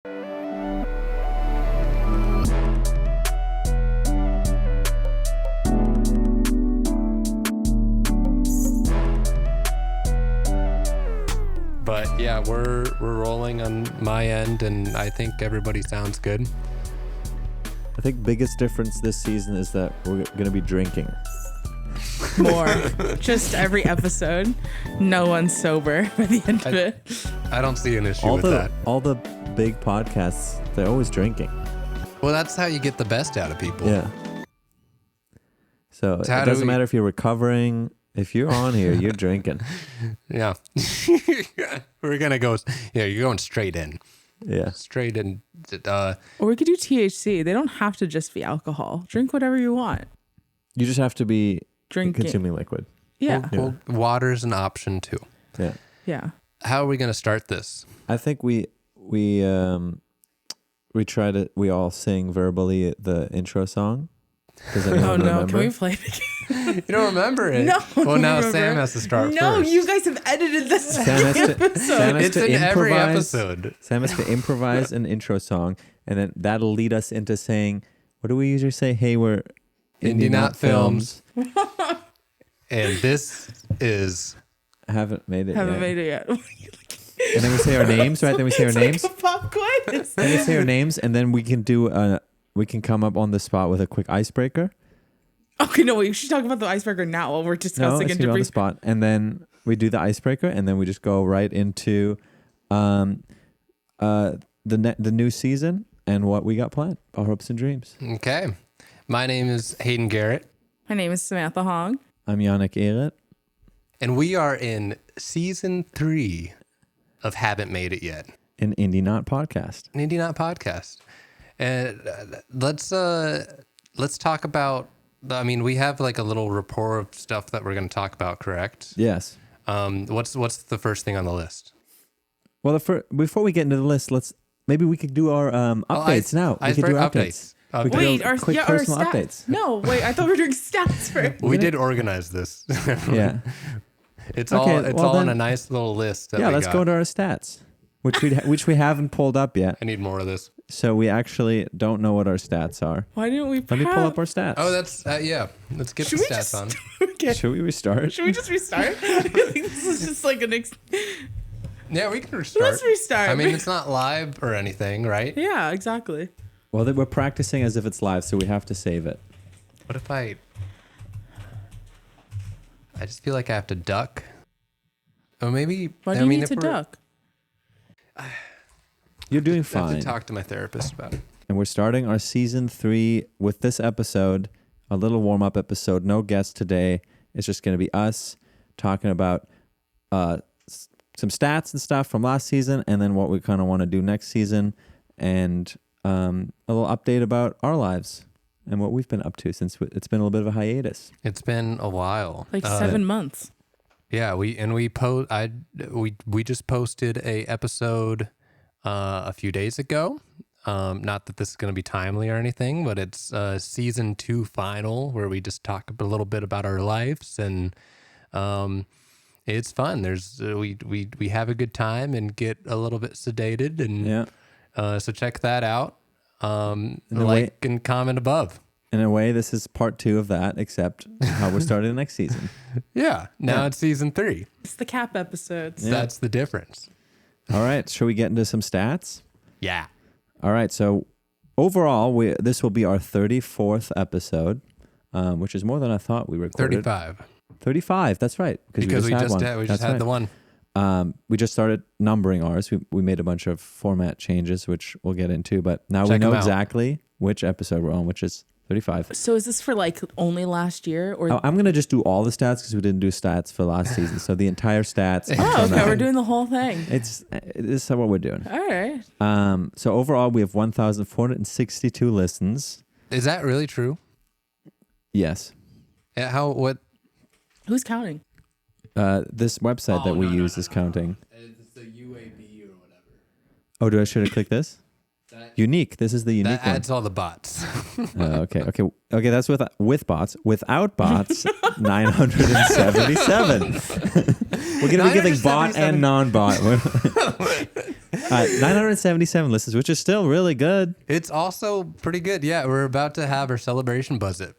But yeah, we're rolling on my end, and I think everybody sounds good. I think biggest difference this season is that we're going to be drinking. More. Just every episode. No one's sober by the end of it. I don't see an issue with that. All the big podcasts, they're always drinking. Well, that's how you get the best out of people. Yeah. So it doesn't matter if you're recovering. If you're on here, you're drinking. Yeah. We're going to go. Yeah, you're going straight in. Yeah. Straight in. Or we could do THC. They don't have to just be alcohol. Drink whatever you want. You just have to be drinking, consuming liquid. Yeah. Well, water's an option too. Yeah. Yeah. How are we going to start this? I think we try to, we all sing verbally the intro song. Does anyone remember? Can we play it again? You don't remember it? No. Well, now Sam has to start first. No, you guys have edited this episode. It's in every episode. Sam has to improvise an intro song, and then that'll lead us into saying, what do we usually say? Hey, we're Indie Not Films. And this is... Haven't made it yet. And then we say our names, right? Then we say our names. Like a pop quiz. Then we say our names, and then we can do we can come up on the spot with a quick icebreaker. Okay, no, we should talk about the icebreaker now while we're discussing it. No, on the spot, and then we do the icebreaker, and then we just go right into the new season and what we got planned, our hopes and dreams. Okay. My name is Hayden Garrett. My name is Samantha Hong. I'm Yannick Ehret. And we are in season 3 of Haven't Made It Yet. An Indie Not podcast. An Indie Not podcast. And let's talk about, I mean, we have like a little rapport of stuff that we're going to talk about, correct? Yes. What's the first thing on the list? Well, before we get into the list, maybe we could do our updates now. We could do updates. Wait, our personal stats. Updates. No, wait, I thought we were doing stats first. We did organize this. Yeah. It's all on a nice little list. Let's go to our stats, which we haven't pulled up yet. I need more of this. So we actually don't know what our stats are. Why didn't we? Let me pull up our stats. Oh, that's yeah. Let's get the stats on. Okay. Should we restart? Should we just restart? I feel like this is just like an. Yeah, we can restart. Let's restart. I mean, it's not live or anything, right? Yeah, exactly. Well, we're practicing as if it's live, so we have to save it. What if I just feel like I have to duck? Or maybe... Why do you need to duck? You're doing I fine. have to talk to my therapist about it. And we're starting our season 3 with this episode, a little warm-up episode. No guests today. It's just going to be us talking about some stats and stuff from last season, and then what we kind of want to do next season, and a little update about our lives and what we've been up to since it's been a little bit of a hiatus. It's been a while. Like 7 months. Yeah, we just posted a episode a few days ago. Not that this is going to be timely or anything, but it's season 2 final where we just talk a little bit about our lives, and it's fun. There's we have a good time and get a little bit sedated, and so check that out. And comment above. In a way, this is part 2 of that, except how we're starting the next season. Yeah, now it's season 3. It's the cap episodes. Yeah. That's the difference. All right, shall we get into some stats? Yeah. All right, so overall, this will be our 34th episode, which is more than I thought we recorded. 35, that's right. Because we just had the one. We just started numbering ours. We made a bunch of format changes, which we'll get into, but now we know exactly which episode we're on, which is 35. So is this for like only last year? Or I'm going to just do all the stats because we didn't do stats for last season. So the entire stats. Oh, okay. We're doing the whole thing. This is what we're doing. All right. So overall, we have 1,462 listens. Is that really true? Yes. What? Who's counting? This website that we use is counting. It's the UAB or whatever. Oh, should I click this? Unique. This is the unique that one. adds all the bots. Okay. That's with bots. Without bots, 977. We're gonna be giving bot and non-bot. 977 listens, which is still really good. It's also pretty good. Yeah, we're about to have our celebration budget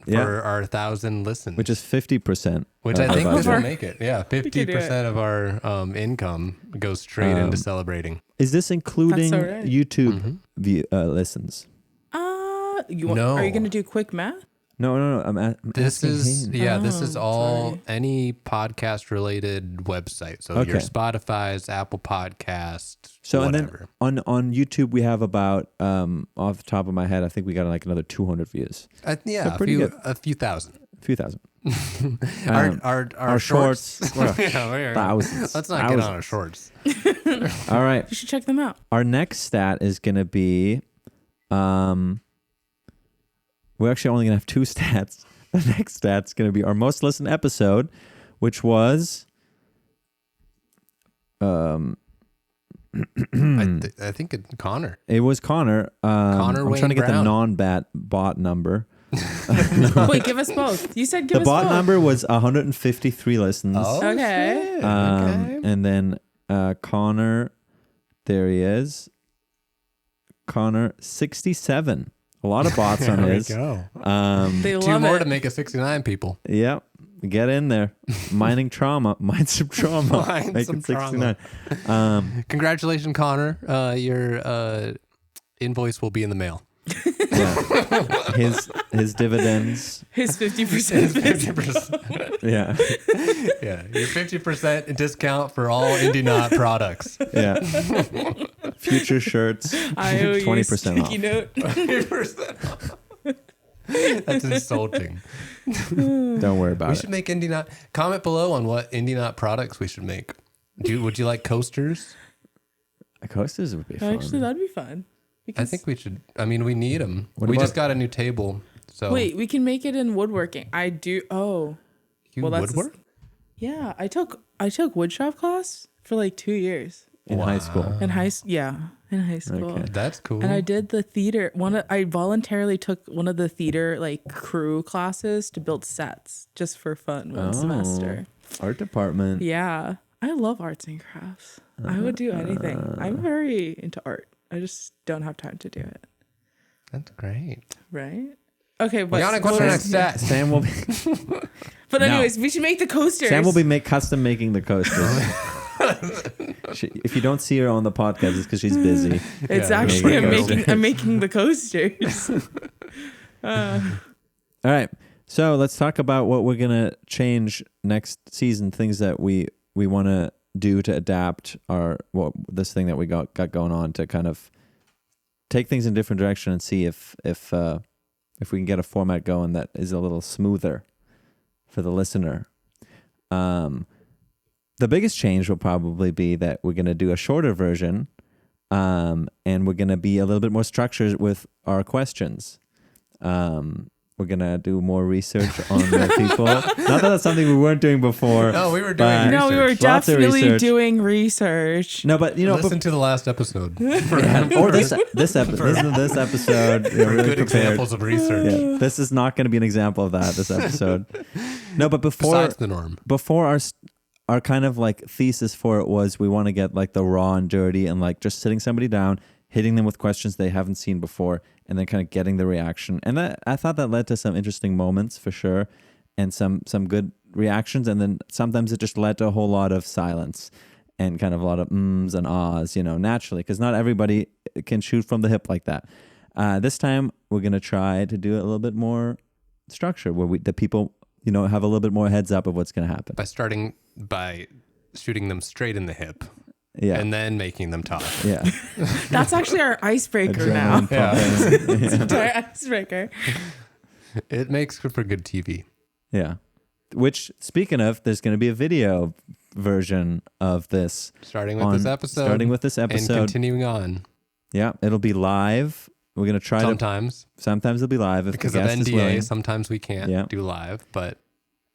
for our 1,000 listens, Which is 50%. which of I think our we budget. will make it. Yeah, 50% of our income goes straight into celebrating. Is this including That's all right. YouTube listens? Are you No. going to do quick math? No. I'm This asking is Hayden. this is all sorry. any podcast related website. So your Okay. Spotify's, Apple Podcast, So whatever. and then on YouTube we have about off the top of my head I think we got like another 200 views, Yeah, pretty good. a few thousand. a few thousand. Our shorts, yeah, we're- thousands. Let's not get on our shorts. All right, You should check them out. our next stat is gonna be we're actually only gonna have two stats. The next stat's gonna be our most listened episode, which was I think it's Connor. it was Connor. Connor I'm Wayne trying to get Brown. the non-bot number. Wait, give us both. You said give The us bot both. number was 153 listens. Okay. shit. And then Connor, there he is. Connor, 67. A lot of bots on There we his. go. They Two love more it. to make it 69 people. Yep. Get in there. Mining trauma. Mine some trauma. Mine Make some it 69. Congratulations, Connor. Your invoice will be in the mail. Yeah. His dividends. His 50%. 50%. Yeah. Yeah, your 50% discount for all Indie Knot products. Yeah. Future shirts. I owe you 20% off. sticky note. 50% That's insulting. Don't worry about We it. should make Indie Knot. Comment below on what Indie Knot products we should make. Would you like coasters? Coasters would be fun. Actually, that'd be fun. I Because, think we should. I mean, we need them. What We about- just got a new table. So wait, we can make it in woodworking. I do. Oh, you well, that's woodwork? yeah. I took woodshop class for like 2 years in high school. in high school. Yeah, in high school. Okay. That's cool. And I did the theater. I voluntarily took one of the theater like crew classes to build sets just for fun one semester. Art department. Yeah, I love arts and crafts. I would do anything. I'm very into art. I just don't have time to do it. That's great. Right? Okay, but Yannick, what's our next stat? Sam will be But anyways, we should make the coasters. Sam will be custom making the coasters. If you don't see her on the podcast, it's because she's busy. It's Yeah, actually make I'm making the coasters. All right, so let's talk about what we're gonna change next season. Things that we want to do to adapt this thing that we got going on to kind of take things in a different direction and see if we can get a format going that is a little smoother for the listener. The biggest change will probably be that we're going to do a shorter version, and we're going to be a little bit more structured with our questions. We're going to do more research on the people. Not that that's something we weren't doing before. No, we were doing but- No, we were research. Lots of definitely research. doing research. No, but Listen to the last episode. or this episode. For Really good prepared. examples of research. Yeah, this is not going to be an example of that. This episode. No, but Besides the norm. before our kind of like thesis for it was we want to get like the raw and dirty and like just sitting somebody down, hitting them with questions they haven't seen before, and then kind of getting the reaction. And that I thought that led to some interesting moments for sure, and some good reactions. And then sometimes it just led to a whole lot of silence and kind of a lot of ums and ahs, naturally, because not everybody can shoot from the hip like that. This time we're gonna try to do it a little bit more structured, where the people have a little bit more heads up of what's gonna happen. By shooting them straight in the hip Yeah. and then making them talk. Yeah. That's actually our icebreaker now. Adrenaline pumping. It's our icebreaker. It makes for good TV. Yeah. Which, speaking of, there's going to be a video version of this. Starting with this episode. Starting with this and episode. continuing on. Yeah. It'll be live. We're going to try Sometimes. Sometimes it'll be live if Because the of guest is willing. NDA, sometimes we can't do live, but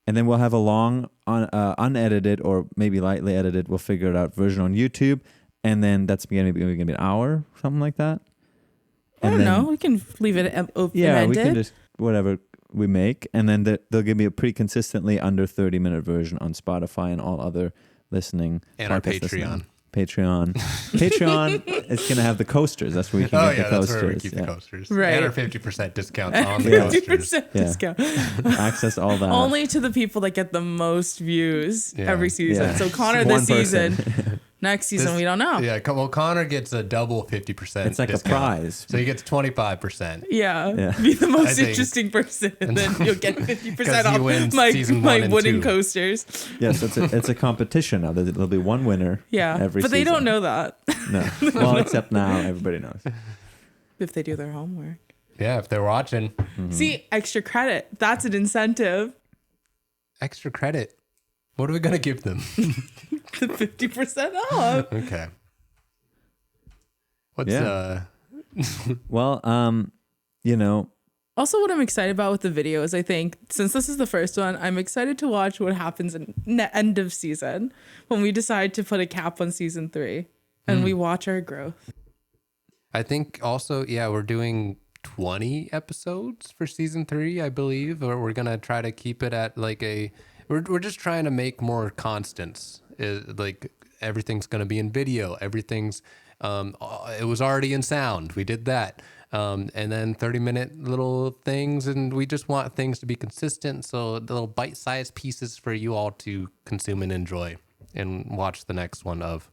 And then we'll have a long, unedited or maybe lightly edited, we'll figure it out, version on YouTube. And then that's going to be an hour, something like that. I don't know. We can leave it open-ended. Yeah, we can just, whatever we make. And then they'll give me a pretty consistently under 30-minute version on Spotify and all other listening. and our podcast Patreon. listening. Patreon. Patreon is going to have the coasters. That's where we can get the coasters. That's where we keep the coasters. Right. And our 50% discount on the coasters. 50% discount. Access to all that. Only to the people that get the most views every season. Yeah. So Connor One this person. season. Next season, we don't know. Yeah, well, Connor gets a double 50%. It's like discount. a prize. So he gets 25%. Yeah. Be the most think- interesting person, and then you'll get 50% 'Cause he wins off season my one and wooden 2. coasters. Yes, it's a competition now. There'll be one winner. Yeah, every but they season. don't know that No. Well, except now everybody knows. if they do their homework. Yeah, if they're watching. See, extra credit. That's an incentive. Extra credit. What are we going to give them? The 50% off. Okay. What's Yeah. Well, you know, Also, what I'm excited about with the video is I think since this is the first one, I'm excited to watch what happens in the end of season when we decide to put a cap on season 3 and we watch our growth. I think also, we're doing 20 episodes for season 3, I believe, or we're going to try to keep it at like we're just trying to make more constants. Like everything's going to be in video. Everything's, it was already in sound. We did that. And then 30-minute little things. And we just want things to be consistent. So the little bite-sized pieces for you all to consume and enjoy and watch the next one of.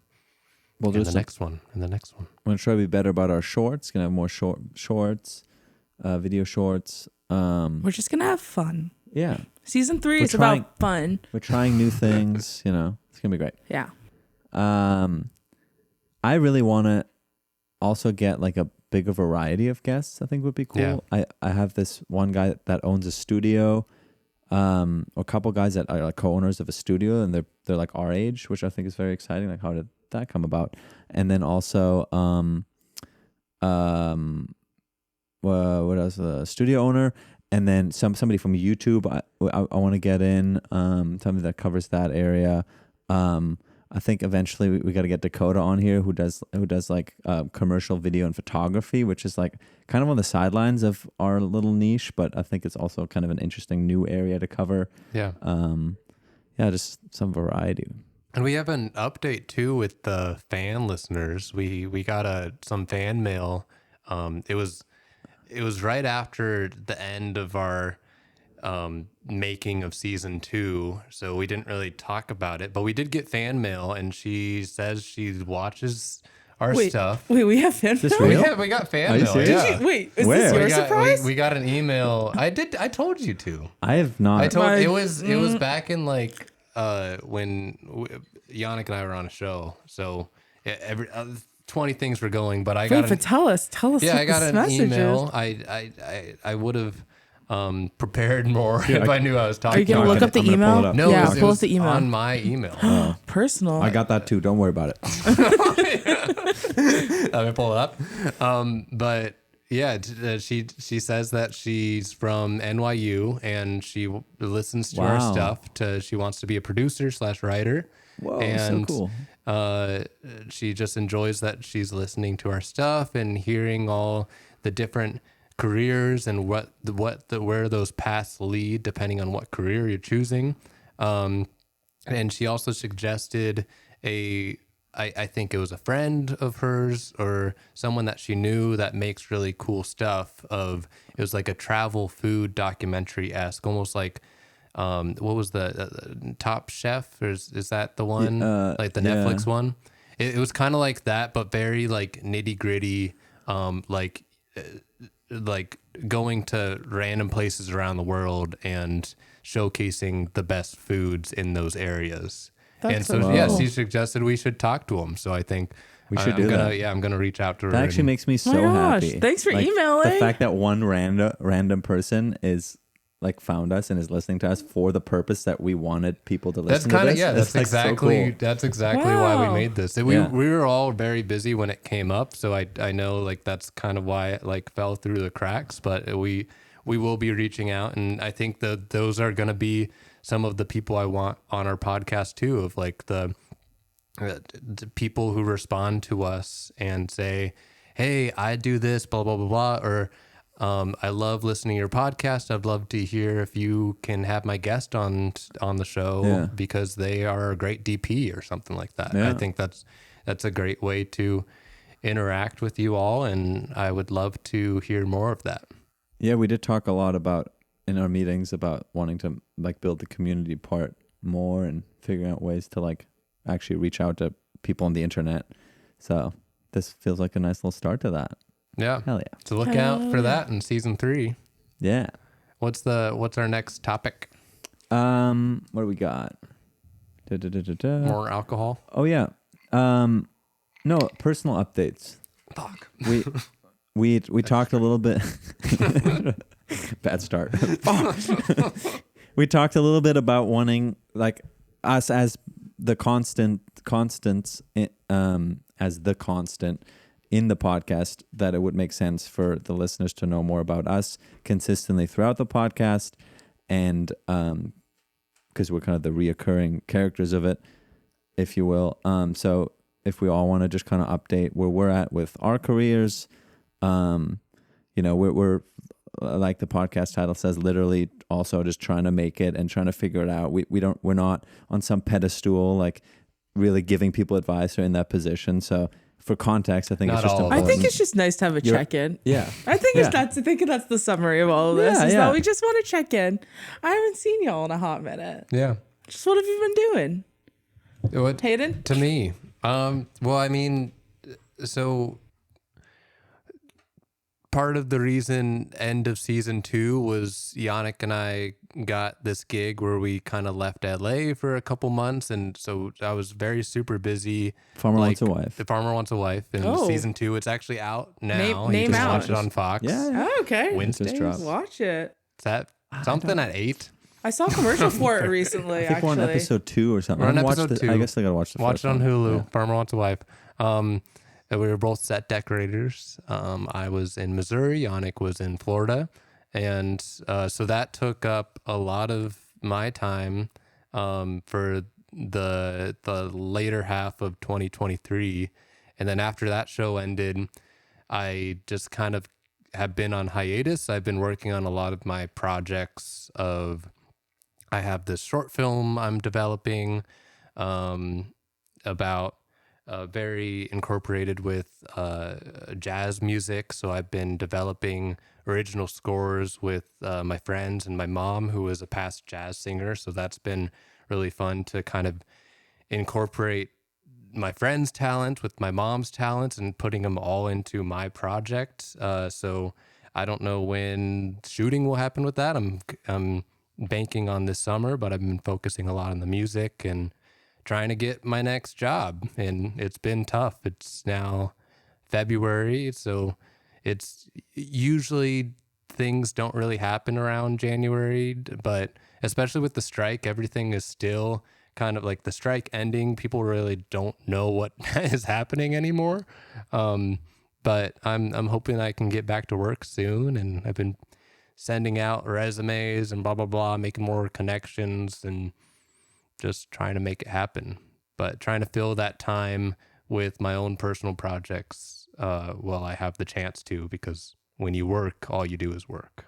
we'll And do the next one. And the next one. I'm gonna try to be better about our shorts. Gonna have more shorts, video shorts. We're just going to have fun. Yeah, Season 3 We're is trying- about fun. we're trying new things. You know, it's gonna be great. Yeah. I really want to also get like a bigger variety of guests. I think would be cool. Yeah. I have this one guy that owns a studio, or a couple guys that are like co-owners of a studio, and they're like our age, which I think is very exciting. Like, how did that come about? And then also, what else? A studio owner, and then somebody from YouTube. I want to get in, somebody that covers that area. I think eventually we got to get Dakota on here, who does like commercial video and photography, which is like kind of on the sidelines of our little niche, but I think it's also kind of an interesting new area to cover. Yeah. Just some variety. And we have an update too with the fan listeners. We got some fan mail. It was right after the end of our making of season 2, so we didn't really talk about it, but we did get fan mail, and she says she watches our stuff. Wait, we have fan Is this mail? real? We got fan Are you mail. serious? Yeah. Wait, is Where? this your We got, surprise? we got an email. I told you to. I have not. I told My- it was back in like when Yannick and I were on a show. So every 20 things were going, but I got But tell us. yeah, what I got this an message email. is. I would have prepared more if I knew I was talking. Are you gonna about look it. up the I'm gonna pull email? it up. No, yeah, it pull was up the email. on my email. Personal. I got that too. Don't worry about it. Let me pull it up. But yeah, she says that she's from NYU and she listens to our Wow. stuff. She wants to be a producer / writer. Whoa, and so cool. she just enjoys that she's listening to our stuff and hearing all the different careers and where those paths lead depending on what career you're choosing. And she also suggested I think it was a friend of hers or someone that she knew that makes really cool stuff. It was like a travel food documentary-esque, almost like what was the Top Chef? Or is that the one? Like the Netflix one? It was kind of like that, but very like nitty-gritty, like going to random places around the world and showcasing the best foods in those areas. That's and so, so yeah, cool. she suggested we should talk to him. So I think We should I'm do gonna, that. Yeah, I'm gonna reach out to her. That actually and- makes me so my gosh, happy. thanks for Like, emailing. The fact that one random person is like found us and is listening to us for the purpose that we wanted people to That's listen to kind of this. That's It's, like, so exactly cool. that's exactly why we Wow. made this. Yeah. We were all very busy when it came up, so I know like that's kind of why it like fell through the cracks. But we will be reaching out, and I think those are going to be some of the people I want on our podcast too. Of like the people who respond to us and say, "Hey, I do this, blah blah blah blah," or I love listening to your podcast. I'd love to hear if you can have my guest on the show Yeah. because they are a great DP or something like that. Yeah. I think that's that's a great way to interact with you all, and I would love to hear more of that. Yeah, we did talk a lot about in our meetings about wanting to like build the community part more and figuring out ways to like actually reach out to people on the internet. So this feels like a nice little start to that. Yeah. Hell yeah. So look out for that in season 3. Yeah. What's our next topic? What do we got? More alcohol? Oh yeah. No, personal updates. Fuck. We talked a little bit. Bad start. We talked a little bit about wanting like us as the constants as the constant in the podcast, that it would make sense for the listeners to know more about us consistently throughout the podcast, and because we're kind of the reoccurring characters of it, if you will. So if we all want to just kind of update where we're at with our careers, we're like the podcast title says, literally also just trying to make it and trying to figure it out. We're not on some pedestal like really giving people advice or in that position. So for context, I think Not it's just all of important. I think it's just nice to have a check-in. Yeah. I think that's the summary of all of this. Yeah, Is yeah. that we just want to check in. I haven't seen y'all in a hot minute. Yeah. Just what have you been doing, What Hayden? to me? Well, I mean, so part of the reason end of season 2 was Yannick and I got this gig where we kind of left LA for a couple months, and so I was very super busy. Farmer Wants a Wife. The Farmer Wants a Wife, and Oh. season 2, it's actually out now. Name you can out. watch it on Fox. Yeah. Oh, okay. Wednesdays. Just dropped. Watch it. Is that something at 8? I saw a commercial for it recently. I think we're on actually, episode 2 or something. We're on I haven't watched episode 2. I guess I gotta watch the Watch first it on one. Hulu. Yeah. Farmer Wants a Wife. We were both set decorators. I was in Missouri. Yannick was in Florida, and so that took up a lot of my time for the later half of 2023. And then after that show ended, I just kind of have been on hiatus. I've been working on a lot of my projects. I have this short film I'm developing about very incorporated with jazz music. So I've been developing original scores with my friends and my mom, who is a past jazz singer. So that's been really fun to kind of incorporate my friend's talent with my mom's talent and putting them all into my project. So I don't know when shooting will happen with that. I'm banking on this summer, but I've been focusing a lot on the music and trying to get my next job, and it's been tough. It's now February, so it's usually things don't really happen around January, but especially with the strike, everything is still kind of like the strike ending. People really don't know what is happening anymore. But I'm hoping I can get back to work soon, and I've been sending out resumes and blah, blah, blah, making more connections and just trying to make it happen, but trying to fill that time with my own personal projects while I have the chance to, because when you work, all you do is work.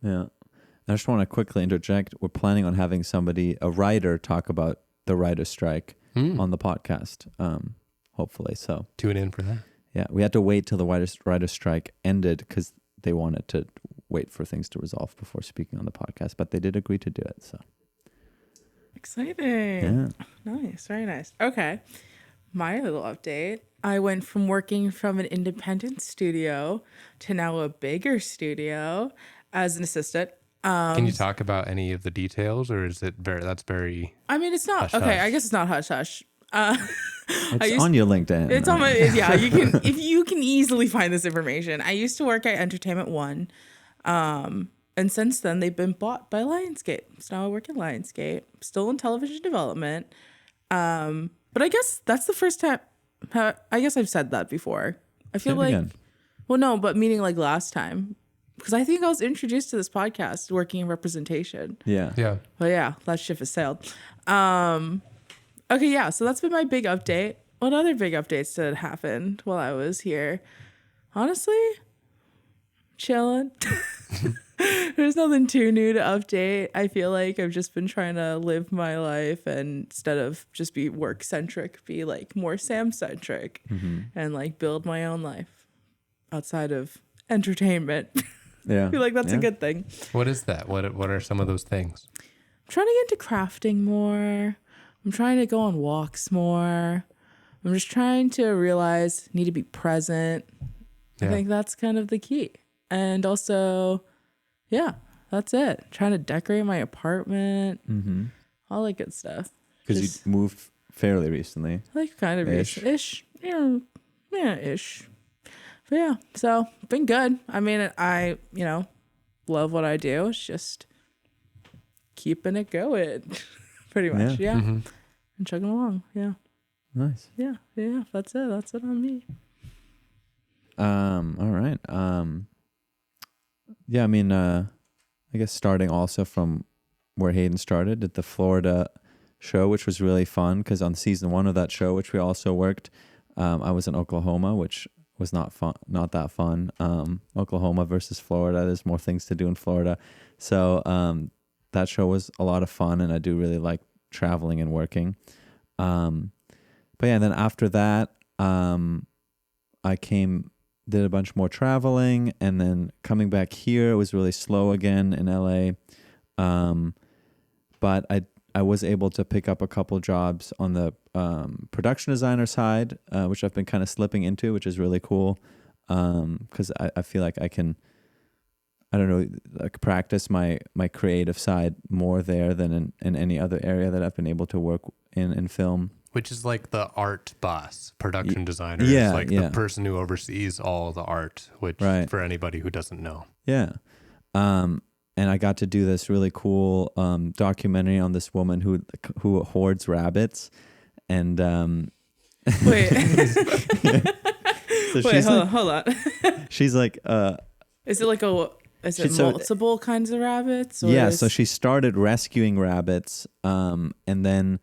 Yeah. I just want to quickly interject. We're planning on having a writer, talk about the writer's strike on the podcast, hopefully. So Tune in for that. yeah, we had to wait till the writer's strike ended because they wanted to wait for things to resolve before speaking on the podcast, but they did agree to do it. So exciting. yeah. Nice. Very nice. Okay. My little update. I went from working from an independent studio to now a bigger studio as an assistant. Can you talk about any of the details, or is it very? I mean, it's not Hush, okay. hush. I guess it's not hush hush. It's on your LinkedIn. It's on my if you can easily find this information. I used to work at Entertainment One, and since then they've been bought by Lionsgate. So now I work at Lionsgate, still in television development. But I guess that's the first time. I guess I've said that before. I feel like, again. well, no, but meaning like last time, because I think I was introduced to this podcast working in representation. Yeah. Yeah. Well, yeah, that ship has sailed. Okay, yeah, so that's been my big update. What other big updates did happen while I was here? Honestly, chilling. There's nothing too new to update. I feel like I've just been trying to live my life and instead of just be work centric, be like more Sam centric and like build my own life outside of entertainment. Yeah. I feel like that's a good thing. What is that? What are some of those things? I'm trying to get into crafting more. I'm trying to go on walks more. I'm just trying to realize need to be present. I think that's kind of the key. And also, yeah, that's it. Trying to decorate my apartment, all that good stuff. Because you moved fairly recently. Like kind of ish. Yeah, ish. But yeah, so been good. I mean, I love what I do. It's just keeping it going, pretty much. Yeah, and chugging along. Yeah. Nice. Yeah. That's it. That's it on me. All right. Yeah, I mean, I guess starting also from where Hayden started at the Florida show, which was really fun because on season 1 of that show, which we also worked, I was in Oklahoma, which was not that fun. Oklahoma versus Florida. There's more things to do in Florida. So that show was a lot of fun, and I do really like traveling and working. But yeah, and then after that, I did a bunch more traveling, and then coming back here, it was really slow again in LA. But I was able to pick up a couple jobs on the production designer side, which I've been kind of slipping into, which is really cool. Because I feel like I can, I don't know, like practice my creative side more there than in any other area that I've been able to work in film. Which is like the art boss, production designer. Yeah, It's like the person who oversees all the art, which for anybody who doesn't know. Yeah. And I got to do this really cool documentary on this woman who hoards rabbits. And wait. So wait, hold on. She's like is it multiple kinds of rabbits? Or so she started rescuing rabbits and then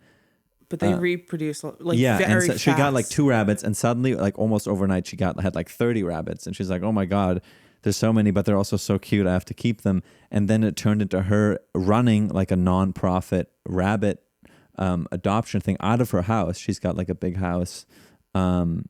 but they reproduce like very and so fast. She got like 2 rabbits, and suddenly, like almost overnight, had like 30 rabbits, and she's like, "Oh my god, there's so many, but they're also so cute. I have to keep them." And then it turned into her running like a non-profit rabbit adoption thing out of her house. She's got like a big house, and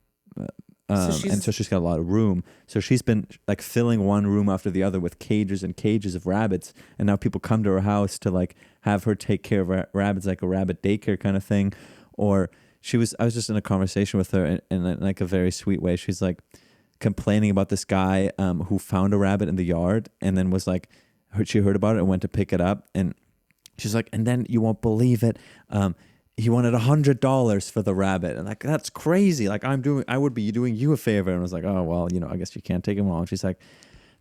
so she's got a lot of room. So she's been like filling one room after the other with cages and cages of rabbits. And now people come to her house to like have her take care of rabbits, like a rabbit daycare kind of thing. Or I was just in a conversation with her in like a very sweet way. She's like complaining about this guy who found a rabbit in the yard and then was like, she heard about it and went to pick it up. And she's like, and then you won't believe it. He wanted $100 for the rabbit. And like, that's crazy. Like I would be doing you a favor. And I was like, oh, well, I guess you can't take him all. And she's like,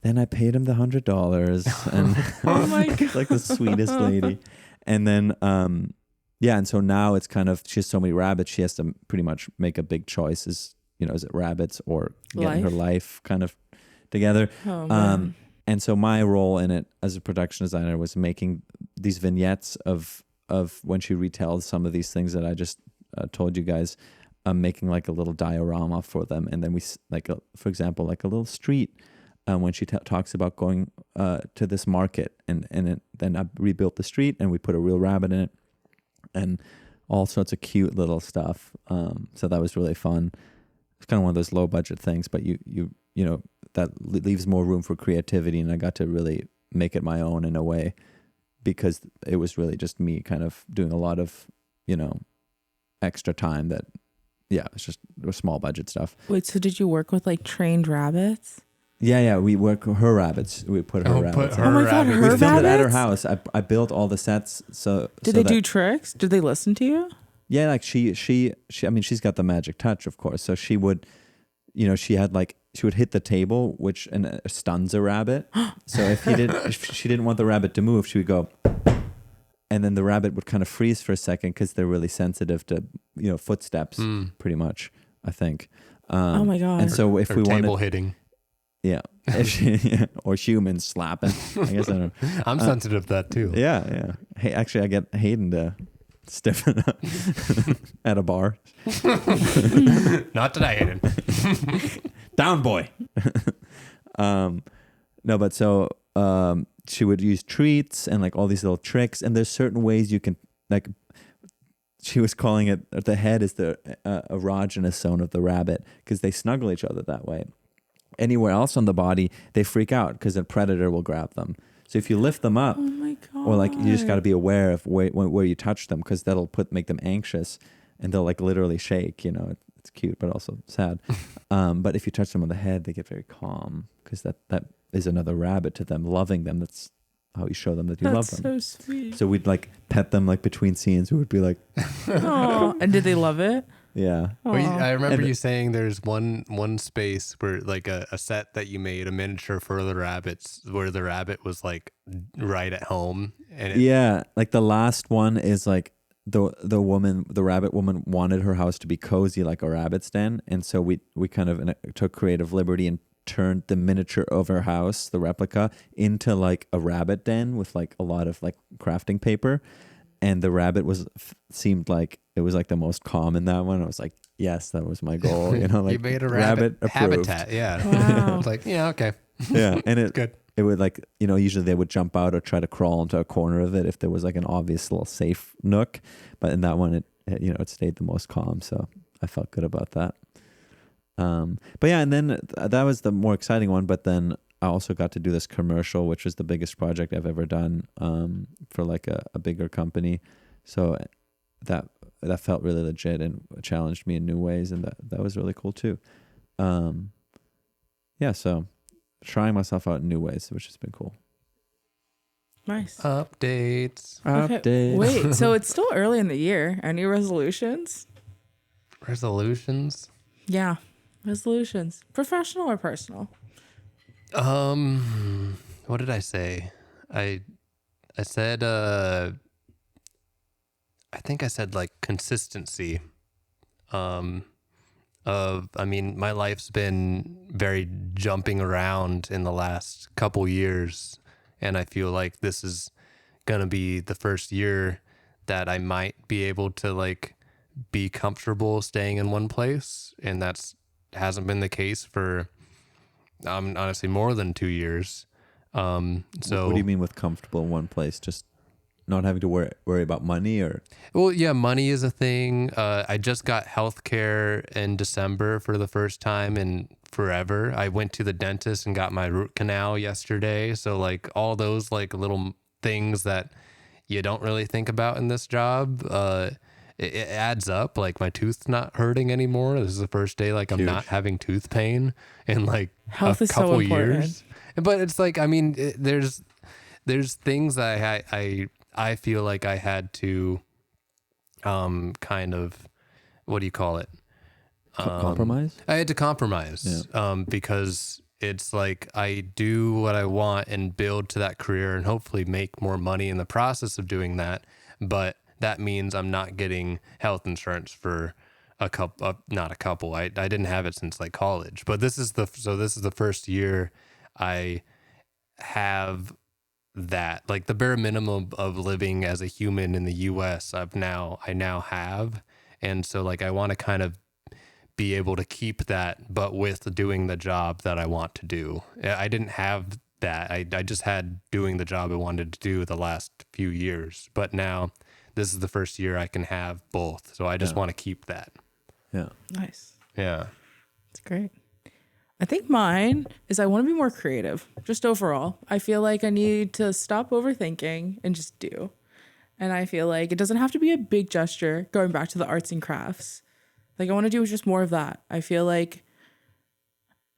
then I paid him the $100. And oh my God. like the sweetest lady. And then, and so now it's kind of, she has so many rabbits. She has to pretty much make a big choice. Is it rabbits or getting her life kind of together? Oh, man. And so my role in it as a production designer was making these vignettes of when she retells some of these things that I just told you guys, making like a little diorama for them. And then we, for example, like a little street when she talks about going to this market. Then I rebuilt the street and we put a real rabbit in it and all sorts of cute little stuff. So that was really fun. It's kind of one of those low budget things, but you that leaves more room for creativity. And I got to really make it my own in a way, because it was really just me kind of doing a lot of, extra time it's just small budget stuff. Wait, so did you work with like trained rabbits? Yeah, we work her rabbits. We put her rabbits. Oh my God, her we filmed rabbits? it at her house. I built all the sets. Did they do tricks? Did they listen to you? Yeah, like she I mean, she's got the magic touch, of course. So she would, she would hit the table, which stuns a rabbit. So if she didn't want the rabbit to move, she would go, and then the rabbit would kind of freeze for a second because they're really sensitive to footsteps, pretty much. I think. Oh my God! And so if we wanted table hitting, yeah, or humans slapping, I guess I don't. I'm sensitive to that too. Yeah. Hey, actually, I get Hayden to stiffen up at a bar. Not today, Hayden. Down, boy. No, but so she would use treats and like all these little tricks. And there's certain ways you can like. She was calling it the head is the erogenous zone of the rabbit because they snuggle each other that way. Anywhere else on the body, they freak out because a predator will grab them. So if you lift them up, Oh my God. or like you just got to be aware of where you touch them because that'll make them anxious and they'll like literally shake. You know, it's cute but also sad. But if you touch them on the head, they get very calm because that is another rabbit to them, loving them. That's how you show them that you love them. That's so sweet. So we'd like pet them like between scenes. We would be like, Oh, and did they love it? yeah. Well, Aw. I remember And- you saying there's one space where like a set that you made, a miniature for the rabbits, where the rabbit was like right at home. And it, Yeah, like the last one is like the rabbit woman wanted her house to be cozy like a rabbit's den, and so we kind of took creative liberty and turned the miniature of her house, the replica, into like a rabbit den with like a lot of like crafting paper, and the rabbit seemed like it was like the most calm in that one. I was like, yes, that was my goal. You know, like you made a rabbit approved. habitat. Yeah. Wow. It's like, yeah, okay. Yeah, and it Good. it would like, you know, usually they would jump out or try to crawl into a corner of it if there was like an obvious little safe nook, but in that one it stayed the most calm, so I felt good about that. But yeah, and then that was the more exciting one, but then I also got to do this commercial, which was the biggest project I've ever done for like a bigger company, so that felt really legit and challenged me in new ways, and that was really cool too. Yeah, so trying myself out in new ways, which has been cool. Nice. Updates. Update. Wait, so it's still early in the year. Any resolutions? Resolutions. Yeah, resolutions. Professional or personal? What did I say? I said I think I said like consistency. I mean, my life's been very jumping around in the last couple years, and I feel like this is gonna be the first year that I might be able to like be comfortable staying in one place, and hasn't been the case for honestly more than 2 years. So What do you mean with comfortable in one place? Just not having to worry about money, or well, yeah, money is a thing. I just got healthcare in December for the first time in forever. I went to the dentist and got my root canal yesterday. So like all those like little things that you don't really think about in this job, it adds up. Like my tooth's not hurting anymore. This is the first day like I'm Huge. not having tooth pain in like Health a is so couple important. years. But it's like, I mean, there's things that I feel like I had to kind of, what do you call it? compromise? I had to compromise because it's like I do what I want and build to that career and hopefully make more money in the process of doing that. But that means I'm not getting health insurance for not a couple. I didn't have it since like college, but this is the first year I have that, like the bare minimum of living as a human in the US I now have. And so like I want to kind of be able to keep that, but with doing the job that I want to do. I didn't have that. I just had doing the job I wanted to do the last few years, but now this is the first year I can have both. So I just want to keep that. Yeah. Nice. Yeah. It's great. I think mine is I want to be more creative, just overall. I feel like I need to stop overthinking and just do. And I feel like it doesn't have to be a big gesture, going back to the arts and crafts. Like I want to do just more of that. I feel like,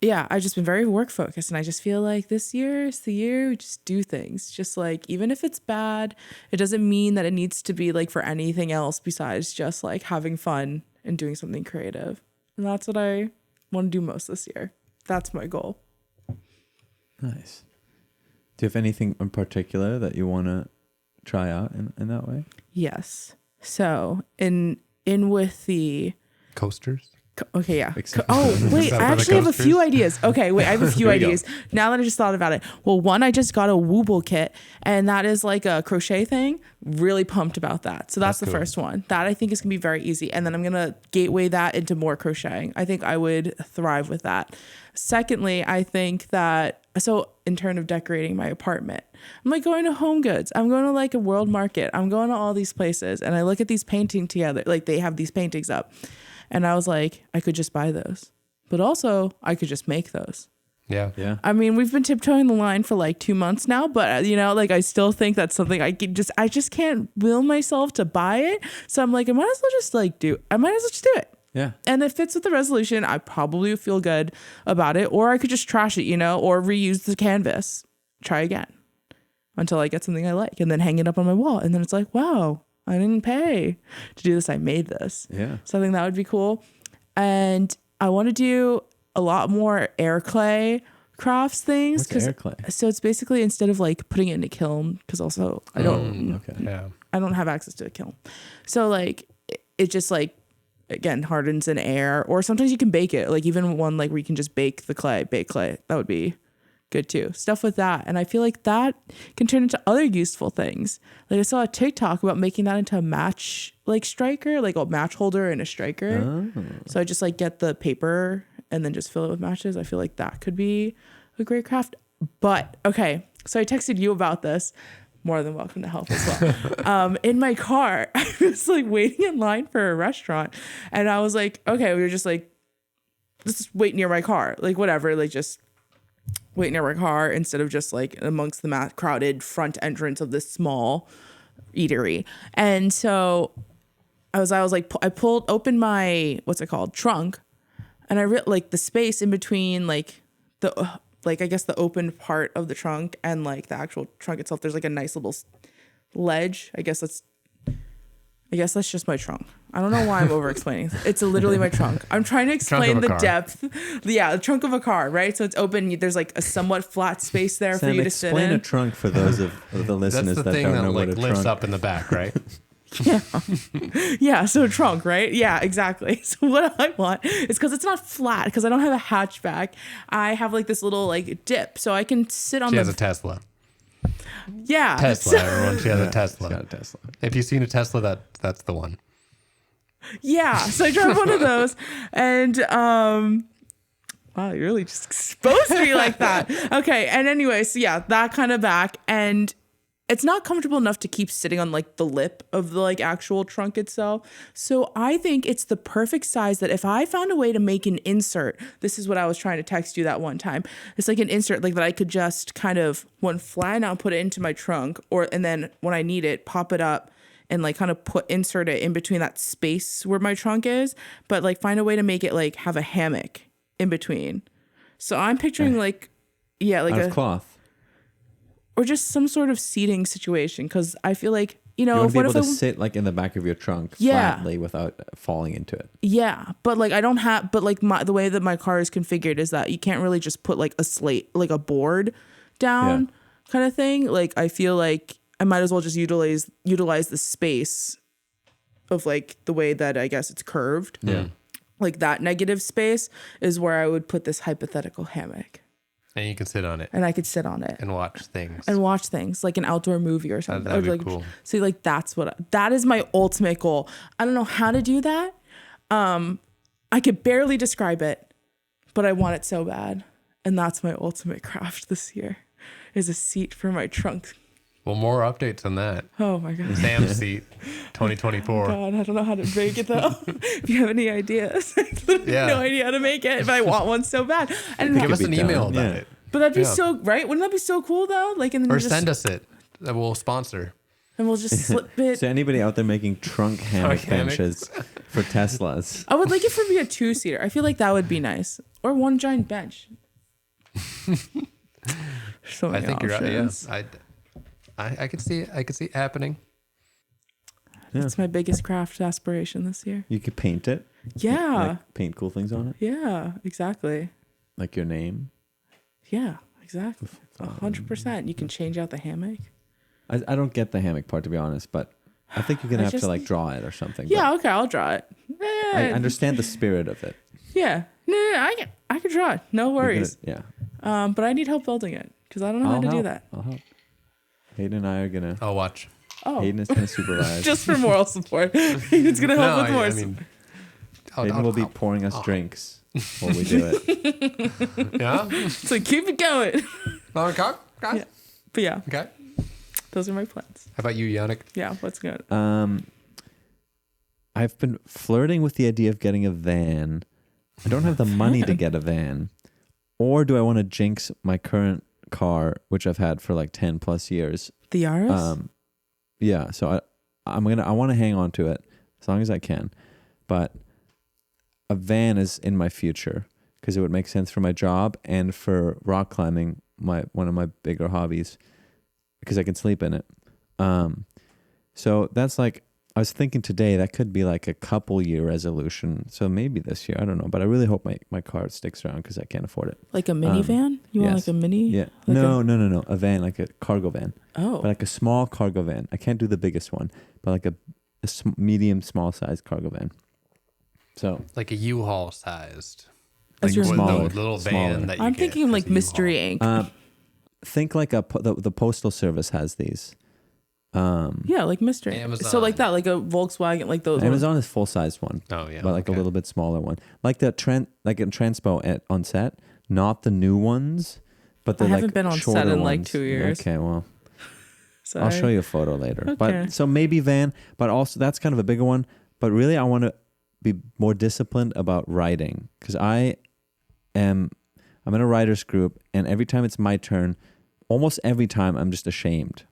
yeah, I've just been very work focused, and I just feel like this year is the year we just do things. Just like, even if it's bad, it doesn't mean that it needs to be like for anything else besides just like having fun and doing something creative. And that's what I want to do most this year. That's my goal. Nice. Do you have anything in particular that you want to try out in that way? Yes. So in with the Coasters. okay, yeah. Except- Oh, wait, Except I for the actually have a few coasters. ideas. Okay, wait, I have a few There you go. ideas. Now that I just thought about it. Well, one, I just got a Wooble kit, and that is like a crochet thing. Really pumped about that. So that's the cool. first one. That I think is going to be very easy. And then I'm going to gateway that into more crocheting. I think I would thrive with that. Secondly, I think that, so in terms of decorating my apartment. I'm like going to Home Goods. I'm going to like a World Market. I'm going to all these places, and I look at these paintings together. Like they have these paintings up, and I was like, I could just buy those, but also I could just make those. Yeah. Yeah. I mean, we've been tiptoeing the line for like 2 months now, but you know, like I still think that's something I just can't will myself to buy it. So I'm like, I might as well just do it. Yeah. And if it fits with the resolution, I probably would feel good about it. Or I could just trash it, you know, or reuse the canvas, try again until I get something I like, and then hang it up on my wall. And then it's like, wow, I didn't pay to do this. I made this. Yeah. So I think that would be cool. And I want to do a lot more air clay crafts things. What's air clay? So it's basically, instead of like putting it in a kiln, because also I don't have access to a kiln. So like it just like, again, hardens in air, or sometimes you can bake it. Like even one like where you can just bake clay. That would be good too. Stuff with that. And I feel like that can turn into other useful things. Like I saw a TikTok about making that into a match like striker, like a match holder and a striker. Oh. So I just like get the paper and then just fill it with matches. I feel like that could be a great craft. But okay, so I texted you about this. More than welcome to help as well. In my car, I was like waiting in line for a restaurant, and I was like, okay, we were just like, let's just wait near my car, like whatever, like just wait near my car instead of just like amongst the crowded front entrance of this small eatery. And so I was like, I opened my, what's it called, trunk, and I like the space in between like the like I guess the open part of the trunk and like the actual trunk itself. There's like a nice little ledge. I guess that's just my trunk. I don't know why I'm over explaining. It's literally my trunk. I'm trying to explain the depth. Yeah, the trunk of a car, right? So it's open. There's like a somewhat flat space there for you to sit in. Explain a trunk for those of the listeners That's the that thing don't that know like what a lifts trunk. up in the back, right? Yeah. Yeah. So a trunk, right? Yeah, exactly. So what I want is, because it's not flat, because I don't have a hatchback, I have like this little like dip, so I can sit on She has a Tesla. Yeah. Tesla, everyone. She has a Tesla. She's got a Tesla. If you've seen a Tesla, that's the one. Yeah. So I drive one of those, and wow, you really just exposed me like that. Okay. And anyway, so yeah, that kind of back, and it's not comfortable enough to keep sitting on like the lip of the like actual trunk itself. So I think it's the perfect size that if I found a way to make an insert, this is what I was trying to text you that one time. It's like an insert like that I could just kind of flatten out, put it into my trunk, and then when I need it, pop it up and like kind of insert it in between that space where my trunk is, but like find a way to make it like have a hammock in between. So I'm picturing like, yeah, like out of cloth. Or just some sort of seating situation, because I feel like, you know, You want to be able to I sit like in the back of your trunk Yeah. flatly without falling into it. yeah, but like I don't have, but like the way that my car is configured is that you can't really just put like a slate, like a board down kind of thing. Like I feel like I might as well just utilize the space of like the way that I guess it's curved. Yeah. Like that negative space is where I would put this hypothetical hammock. And you can sit on it And I could sit on it and watch things. and watch things like an outdoor movie or something. That'd Or be like, cool. So like that is my ultimate goal. I don't know how to do that. I could barely describe it, but I want it so bad. And that's my ultimate craft this year, is a seat for my trunk. Well, more updates on that. Oh my God. Sam's seat, 2024. God, I don't know how to make it though. If you have any ideas, I literally Yeah. no idea how to make it, but I want one so bad. And Give us be an email done, about yeah. it. but that'd be Yeah. so right. Wouldn't that be so cool though? Like, and then Or you just, send us it. That we'll sponsor. and we'll just slip it. So anybody out there making trunk hammock hammocks. benches for Teslas? I would like it for me a 2-seater. I feel like that would be nice, or one giant bench. So I many think you're right. options. Yeah. I could see it happening. Yeah. That's my biggest craft aspiration this year. You could paint it. Yeah. Like paint cool things on it. Yeah, exactly. Like your name. Yeah, exactly. 100%. You can change out the hammock. I don't get the hammock part, to be honest, but I think you're going to have just- to like draw it or something. Yeah, okay, I'll draw it. But I understand the spirit of it. Yeah. No, I can draw it. No You're worries. gonna- yeah. But I need help building it because I don't know how to do help. that. I'll help. Hayden and I are going to... I'll watch. Oh, Hayden is going to supervise. just for moral support. It's going to help with more. Hayden will be pouring us drinks while we do it. yeah. So keep it going. Long car? Yeah. But yeah, Okay. those are my plans. How about you, Yannick? Yeah, what's good? I've been flirting with the idea of getting a van. I don't have the money to get a van. Or do I want to jinx my current car, which I've had for like 10 plus years? The Yaris? Yeah, so I want to hang on to it as long as I can. But a van is in my future because it would make sense for my job and for rock climbing, one of my bigger hobbies, because I can sleep in it. So that's like, I was thinking today that could be like a couple year resolution. So maybe this year, I don't know. But I really hope my car sticks around because I can't afford it. Like a minivan? You want yes. like a mini? Yeah. Like No. A van, like a cargo van. Oh. But like a small cargo van. I can't do the biggest one, but like a medium, small sized cargo van. So Like a U-Haul sized. As your smaller, the little smaller. van that you I'm get thinking is like a Mystery U-Haul. Inc. think like the postal service has these. Yeah, like Mystery Inc. So Amazon. like that, like a Volkswagen, like those ones. Amazon is full sized one. Oh yeah. But like okay. a little bit smaller one, like the like in Transpo on set, not the new ones, but the I haven't like been on set shorter in like ones. 2 years. Okay, well, Sorry. I'll show you a photo later. Okay. But so maybe van, but also that's kind of a bigger one. But really, I want to be more disciplined about writing because I'm in a writers group, and every time it's my turn, almost every time I'm just ashamed.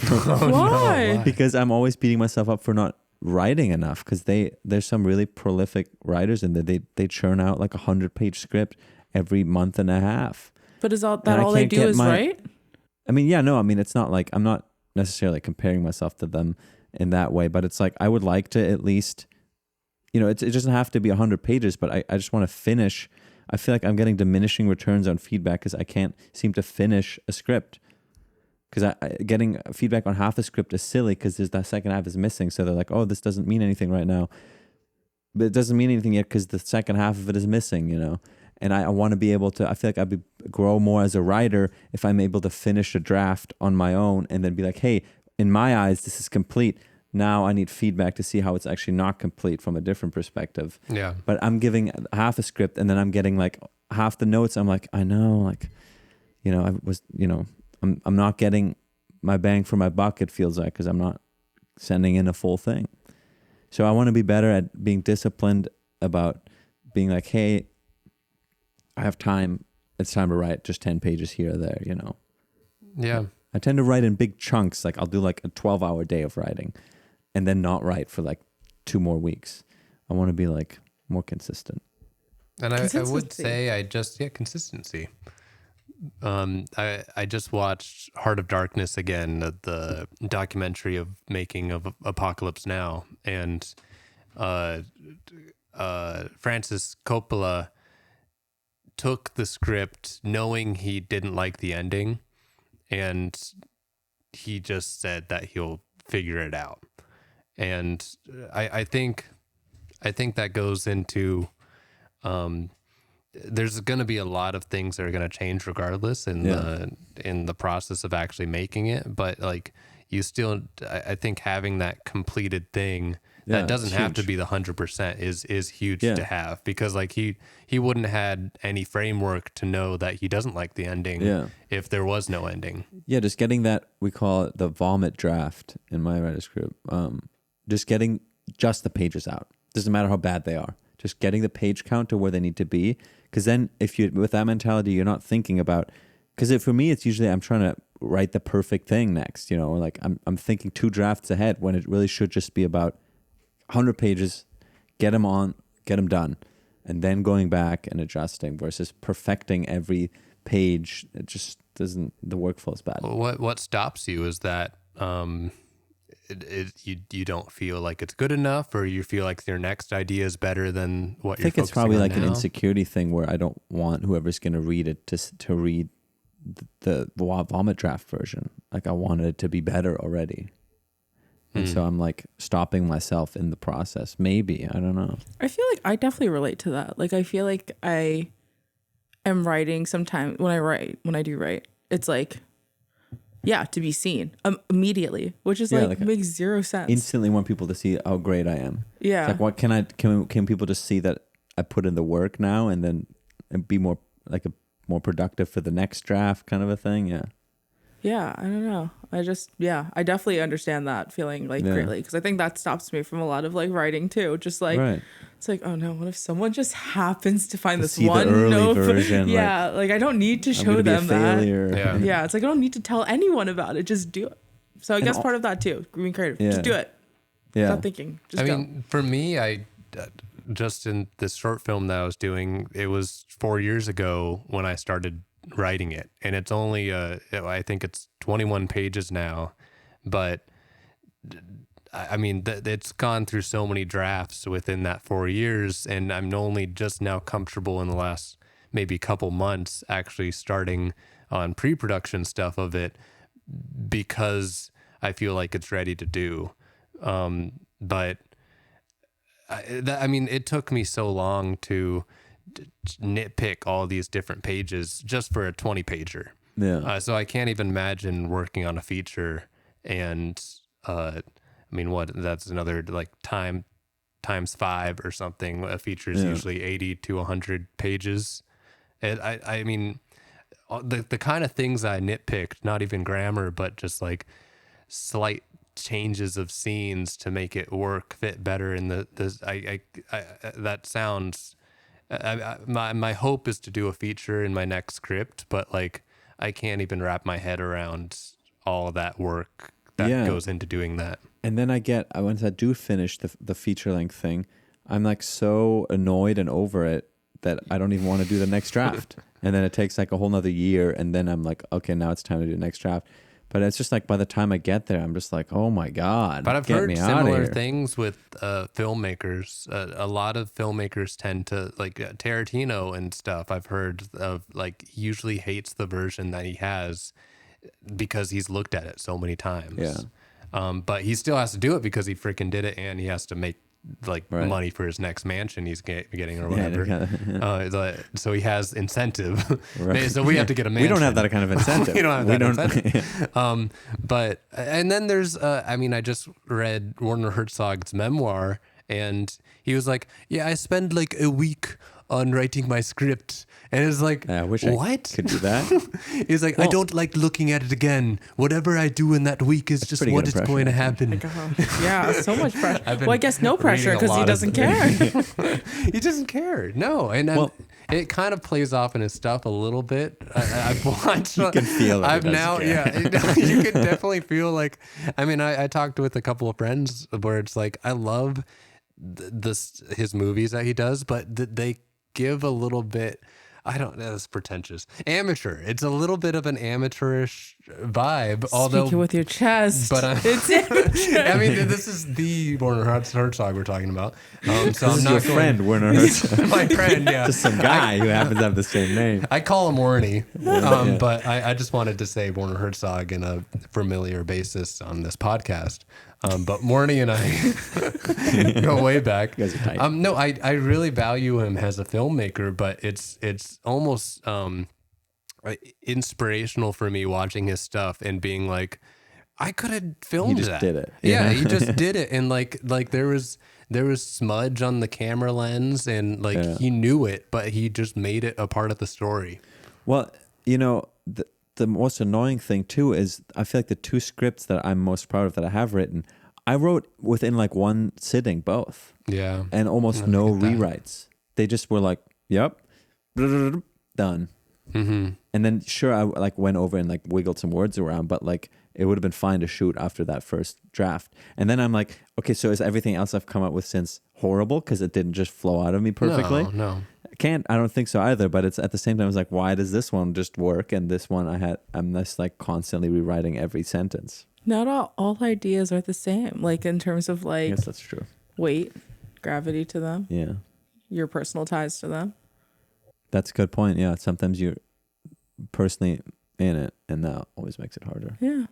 Why? Because I'm always beating myself up for not writing enough because there's some really prolific writers in there. They churn out like 100-page script every month and a half. But is all And I that all they can't do get is write? I mean, yeah, no, I mean, it's not like I'm not necessarily comparing myself to them in that way, but it's like I would like to at least, it doesn't have to be 100 pages, but I just want to finish. I feel like I'm getting diminishing returns on feedback because I can't seem to finish a script. Because getting feedback on half a script is silly because there's that second half is missing. So they're like, oh, this doesn't mean anything right now. But it doesn't mean anything yet because the second half of it is missing, And I want to be able to, I feel like I'd grow more as a writer if I'm able to finish a draft on my own and then be like, hey, in my eyes, this is complete. Now I need feedback to see how it's actually not complete from a different perspective. Yeah. But I'm giving half a script and then I'm getting like half the notes. I'm like, I know, like, I was, I'm not getting my bang for my buck, it feels like, because I'm not sending in a full thing. So I want to be better at being disciplined about being like, hey, I have time. It's time to write just 10 pages here or there, Yeah. I tend to write in big chunks. Like I'll do like a 12-hour day of writing and then not write for like 2 more weeks. I want to be like more consistent. And I would Consistency. say consistency. I just watched Heart of Darkness again, the documentary of making of Apocalypse Now, and Francis Coppola took the script knowing he didn't like the ending, and he just said that he'll figure it out. And I think that goes into there's going to be a lot of things that are going to change regardless in the process of actually making it, but like you still, I think having that completed thing that doesn't have to be the 100% is huge to have, because like he wouldn't have had any framework to know that he doesn't like the ending if there was no ending. Yeah, just getting that, we call it the vomit draft in my writers group. Just getting just the pages out. Doesn't matter how bad they are. Just getting the page count to where they need to be. Because then if you, with that mentality, you're not thinking about, because for me, it's usually I'm trying to write the perfect thing next, like I'm thinking 2 drafts ahead when it really should just be about 100 pages, get them done, and then going back and adjusting versus perfecting every page. It just doesn't, the workflow is bad. What stops you is that you don't feel like it's good enough, or you feel like your next idea is better than what you're focusing on. I think it's probably like now. an insecurity thing where I don't want whoever's going to read it to read the vomit draft version. Like I wanted it to be better already. And so I'm like stopping myself in the process. Maybe, I don't know. I feel like I definitely relate to that. Like I feel like I am writing sometimes when I do write, it's like, to be seen immediately, which is like makes zero sense. Instantly want people to see how great I am. Yeah. It's like, what can people just see that I put in the work now and then be more like more productive for the next draft kind of a thing. Yeah. Yeah, I don't know. I definitely understand that feeling like greatly, because I think that stops me from a lot of like writing too. Just like it's like, oh no, what if someone just happens to find this see one the early note? version, Yeah, like I don't need to I'm show gonna be a them that. failure. Yeah, it's like I don't need to tell anyone about it. Just do it. So I guess part of that too, being creative. Just do it. Yeah. Stop thinking. Just I go. mean, for me, just in this short film that I was doing, it was 4 years ago when I started writing it, and it's only I think it's 21 pages now, but I mean it's gone through so many drafts within that 4 years, and I'm only just now comfortable in the last maybe couple months actually starting on pre-production stuff of it, because I feel like it's ready to do. But I mean, it took me so long to nitpick all these different pages just for a 20 pager. Yeah. So I can't even imagine working on a feature, and I mean, that's another like times 5 or something. A feature is usually 80 to 100 pages. And I mean, the kind of things I nitpicked, not even grammar, but just like slight changes of scenes to make it fit better in that sounds. My hope is to do a feature in my next script, but like I can't even wrap my head around all of that work that goes into doing that. And then once I do finish the feature length thing, I'm like so annoyed and over it that I don't even want to do the next draft. And then it takes like a whole nother year, and then I'm like, okay, now it's time to do the next draft. But it's just like by the time I get there, I'm just like, oh my God. But I've heard similar things with filmmakers. A lot of filmmakers tend to, like Tarantino and stuff, I've heard of, like, he usually hates the version that he has because he's looked at it so many times. Yeah. But he still has to do it because he freaking did it, and he has to make money for his next mansion he's getting or whatever. So he has incentive. So we have to get a mansion. We don't have that kind of incentive. We don't have that incentive. But and then there's I mean, I just read Werner Herzog's memoir, and he was like, yeah, I spend like a week on writing my script, and it's like, I wish what? I could do that. He's like, I don't like looking at it again. Whatever I do in that week is just what is going to happen. Yeah, so much pressure. Well, I guess no pressure because he doesn't care. He doesn't care. No, and it kind of plays off in his stuff a little bit. I've watched. You can feel it. You can definitely feel like. I mean, I talked with a couple of friends where it's like, I love his movies that he does, but they give a little bit, I don't know, it's pretentious, amateur. It's a little bit of an amateurish vibe. Speaking with your chest, but it's amateur. I mean, this is the Werner Herzog we're talking about. So this I'm is not your friend, Werner Herzog. My friend, yeah, just some guy who happens to have the same name. I call him Warnie, but I just wanted to say Werner Herzog in a familiar basis on this podcast. But Warnie and I go way back. You guys are tight. No, I really value him as a filmmaker, but it's almost inspirational for me watching his stuff and being like, I could have filmed that. Did it. Yeah, he just did it, and like there was smudge on the camera lens, and he knew it, but he just made it a part of the story. Well, the most annoying thing too is I feel like the two scripts that I'm most proud of that I have written, I wrote within like one sitting, both. Yeah. And almost no rewrites. They just were like, yep, done. Mm-hmm. And then sure, I like went over and like wiggled some words around, but like it would have been fine to shoot after that first draft. And then I'm like, okay, so is everything else I've come up with since horrible because it didn't just flow out of me perfectly? No. I don't think so either, but it's at the same time, it's like, why does this one just work? And this one I'm just like constantly rewriting every sentence. Not all ideas are the same. Like in terms of like, yes, that's true. Weight, gravity to them. Yeah. Your personal ties to them. That's a good point. Yeah. Sometimes you're personally in it, and that always makes it harder. Yeah.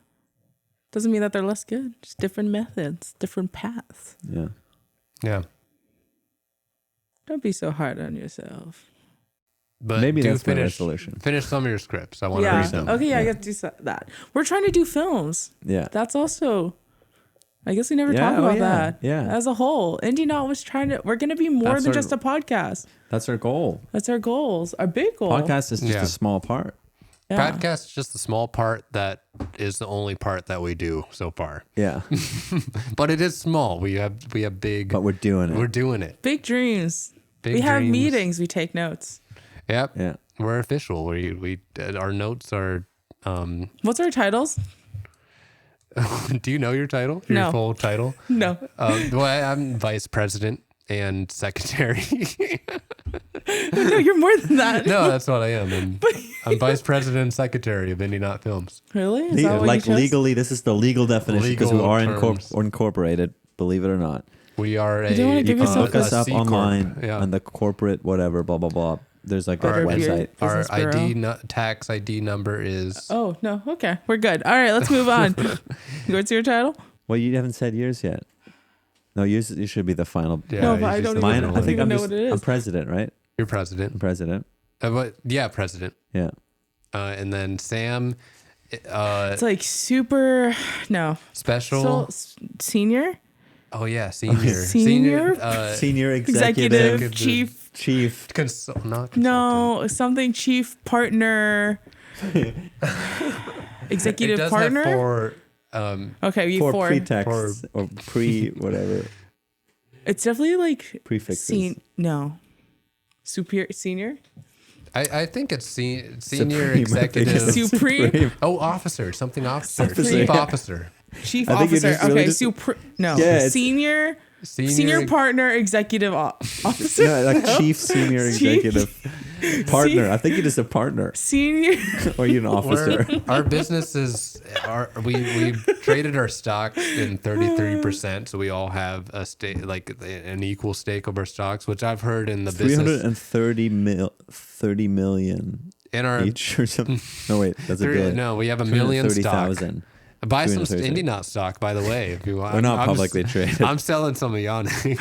Doesn't mean that they're less good. Just different methods, different paths. Yeah. Yeah. Don't be so hard on yourself. But maybe that's my resolution. Finish some of your scripts. I want to read them. Okay, I got to do that. We're trying to do films. Yeah. That's also I guess we never Yeah, talked oh, about yeah, that. yeah. As a whole, Indie Not was trying to. We're gonna be more That's than our- just a podcast. That's our goal. That's our goals. Our big goal. Podcast is just Yeah. a small part. Yeah. Podcast is just the small part that is the only part that we do so far. Yeah, But it is small. We have big. but we're doing it. We're doing it. Big dreams. Big we have dreams. meetings. We take notes. Yep. Yeah. We're official. We our notes are. What's our titles? Do you know your title? Your No. full title? No. Well, I'm vice president and secretary. No, you're more than that. No, that's what I am. I'm vice president and secretary of Indie Not Films. Really? Is that what Like you chose? legally, this is the legal definition because we Legal are terms. incorporated. Believe it or not, We are a. don't wanna give you can yourself look us a up C Corp. online Yeah. on the corporate whatever blah blah blah. There's like a Better be website. it. Our Business Bureau. ID tax ID number is. Oh no. Okay, we're good. All right, let's move on. What's your title? Well, you haven't said yours yet. No, yours. You should be the final. Yeah, No, but you I just don't said Mine. even- the I think even I'm know just. what it is. I'm president, right? You're president. I'm president. But yeah, president. Yeah. And then Sam, It's like super. No. special. Senior Oh yeah, senior. Senior? Senior executive executive. chief. chief. Not consultant. No, something chief partner. Executive It does partner. have four. Okay, you For four. pretext or pre whatever It's definitely like prefixes. no. Superior senior. I think it's senior Supreme, executive. Supreme. Oh, officer, something officer, Officer, chief yeah. officer, Chief I think you're officer. just really Okay, just- no. Yeah, it's- Senior partner executive officer. No, like chief senior Chief- executive partner. I think you're just a partner Senior. or you're an officer. Our business is we traded our stocks in 33%, so we all have a stake, like an equal stake of our stocks, which I've heard in the business 30 million in our each or something. No, wait, that's a billion. no, we have a million stock. 330,000. Buy some 330. Indie Not stock, by the way, if you want. We're not I'm publicly traded. I'm selling some of Yonic.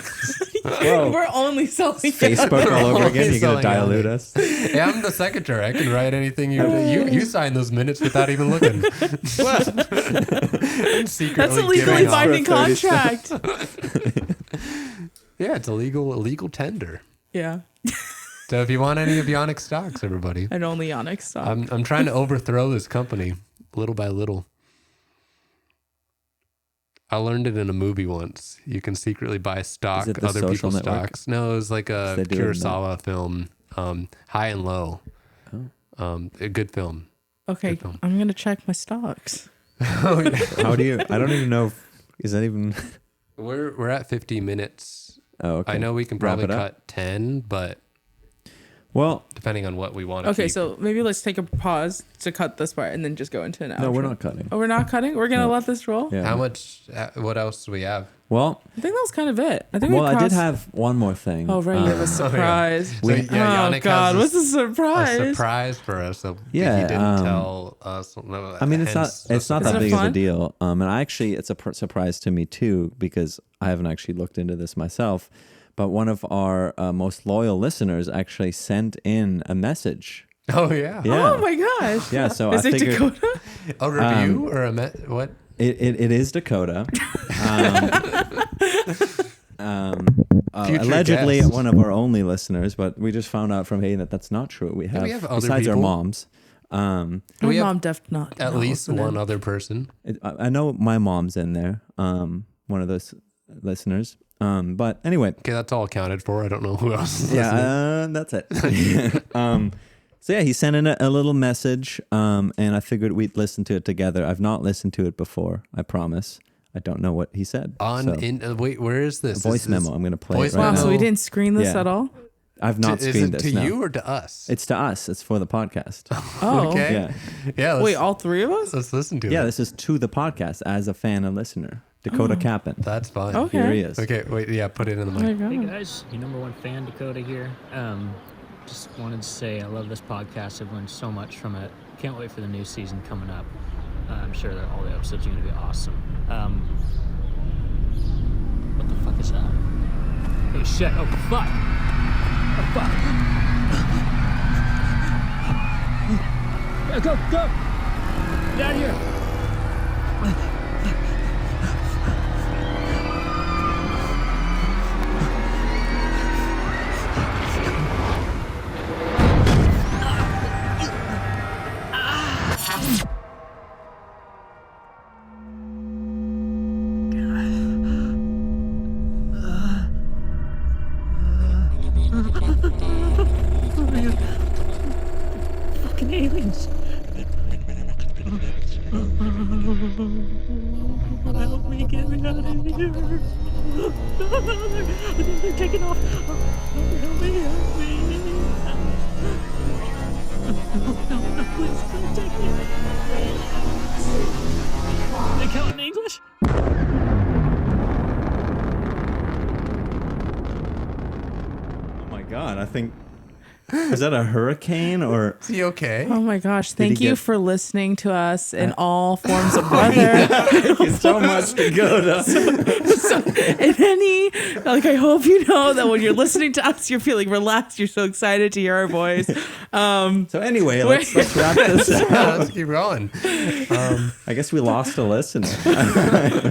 Whoa. We're only selling Facebook all over again. You're gonna Selling dilute out. us. Yeah, I'm the secretary. I can write anything you sign those minutes without even looking. I'm secretly That's a legally giving off- binding For 30 contract. Yeah, it's a legal tender. Yeah. So if you want any of Yonic stocks, everybody, And only Onyx stock. I'm trying to overthrow this company little by little. I learned it in a movie once. You can secretly buy stock, Is it The other Social people's Network? stocks. No, it was like a They do it in the- Kurosawa film, High and Low. A good film. Okay, Good film. I'm gonna check my stocks. Oh yeah. How do you? I don't even know. Is that even? We're at 50 minutes. Oh, okay. I know we can Wrap probably it up. cut 10, but Well, depending on what we want to Okay, keep. so maybe let's take a pause to cut this part and then just go into an outro. no, we're not cutting. Oh, we're not cutting? We're gonna No. let this roll? Yeah. How much? What else do we have? Well, I think that was kind of it. I think well, we I did crossed- have one more thing. Oh, right, you have a surprise. So, yeah, Oh Yannick God, has what's a surprise? a surprise for us. So Yeah, he didn't tell us. No, I mean, it's not hence the it's not Is that it big of a fun? deal. And I actually, it's a surprise to me too because I haven't actually looked into this myself. But one of our most loyal listeners actually sent in a message. Oh yeah. Yeah, Oh my gosh. yeah. So Is I it figured Dakota? A review or what? it is Dakota. Future Allegedly guest. one of our only listeners, but we just found out from Hayden that that's not true. We have, have other besides our people? moms. My we have mom not. At least one other person. I know my mom's in there. One of those listeners. But anyway, Okay, that's all accounted for. I don't know who else. Is listening. yeah, that's it. So yeah, he sent in a little message, and I figured we'd listen to it together. I've not listened to it before. I promise. I don't know what he said. Wait, where is A this? voice Is memo. this- I'm gonna play voice it right Wow, now. so we No. didn't screen this Yeah. at all? I've not Is screened it this. to no. you or to us? It's to us. It's for the podcast. Oh. Okay. Yeah, Yeah. Wait, all three of us? Let's listen to yeah. it. This is to the podcast as a fan and listener. Dakota Capin. That's fine. Okay. Here he is. Okay, wait. Yeah, put it in the Oh my mic. God. Hey guys, your number one fan, Dakota here. Just wanted to say I love this podcast. I've learned so much from it. Can't wait for the new season coming up. I'm sure that all the episodes are going to be awesome. What the fuck is that? Hey, shit. Oh, fuck. Oh, fuck. Yeah, go, go. Get out of here. Fucking aliens. Help me get me out of here. They're taking off. Help me. No, please don't take me. They count in English? Oh my God, I think, is that a hurricane or? Is he okay? Oh my gosh. he Thank you get- for listening to us in all forms of weather. It's so much to go to. In any, like, I hope you know that when you're listening to us, you're feeling relaxed. You're so excited to hear our voice. So anyway, let's wrap this up. Yeah, let's keep going. I guess we lost a listener.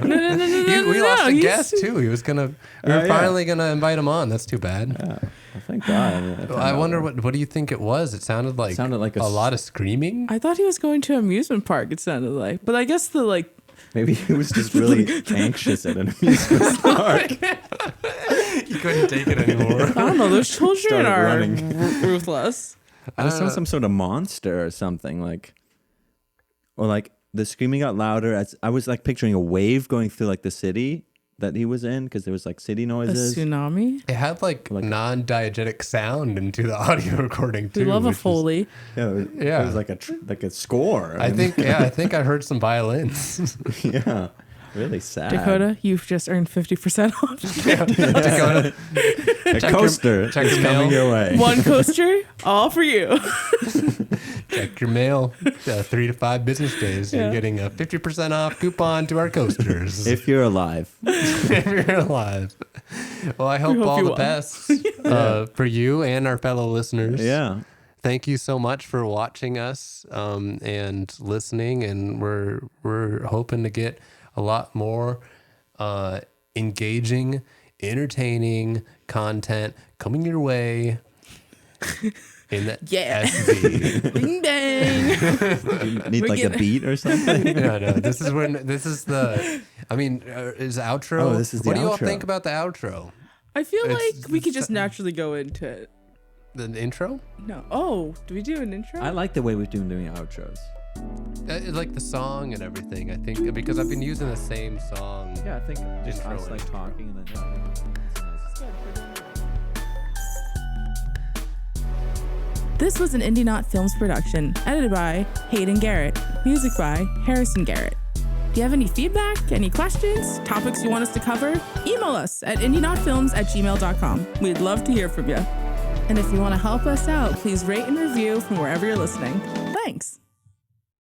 No, We lost a he's- guest too. He was gonna. We were yeah. finally gonna invite him on. That's too bad. Well, thank God. I wonder what do you think it was? It sounded like a a lot of screaming. I thought he was going to an amusement park, it sounded like. But I guess the, like, Maybe he was just really anxious at an amusement park. He couldn't take it anymore. I don't know, those children Started are running. ruthless. I just saw some sort of monster or something, like, or like the screaming got louder. As I was like picturing a wave going through like the city that he was in, because there was like city A noises. tsunami. It had like non-diegetic sound into the audio recording too. We love a which was- Foley. Yeah, it was like a score. I think I heard some violins. yeah, really sad. Dakota, you've just earned 50% off. Dakota, A coaster check is your coming mail. your way. One coaster, all for you. check your mail. 3 to 5 business days. Yeah. You're getting a 50% off coupon to our coasters. If you're alive. if you're alive. Well, I hope hope all you the are. best for you and our fellow listeners. Yeah. Thank you so much for watching us and listening, and we're hoping to get a lot more engaging, entertaining content coming your way in the Yeah. SV. Bing bang. You need We like a get- beat or something. Yeah, no, this is the. I mean, is outro? Oh, this is the What do you all outro. think about the outro? I feel It's- like we could just naturally go into it. The intro? No. Oh, do we do an intro? I like the way we're doing outros. Like the song and everything. I think because I've been using the same song. Yeah, I think just Intro us and like intro. talking and then. This was an Indie Not Films production, edited by Hayden Garrett, music by Harrison Garrett. Do you have any feedback, any questions, topics you want us to cover? Email us at indienotfilms@gmail.com. We'd love to hear from you. And if you want to help us out, please rate and review from wherever you're listening. Thanks.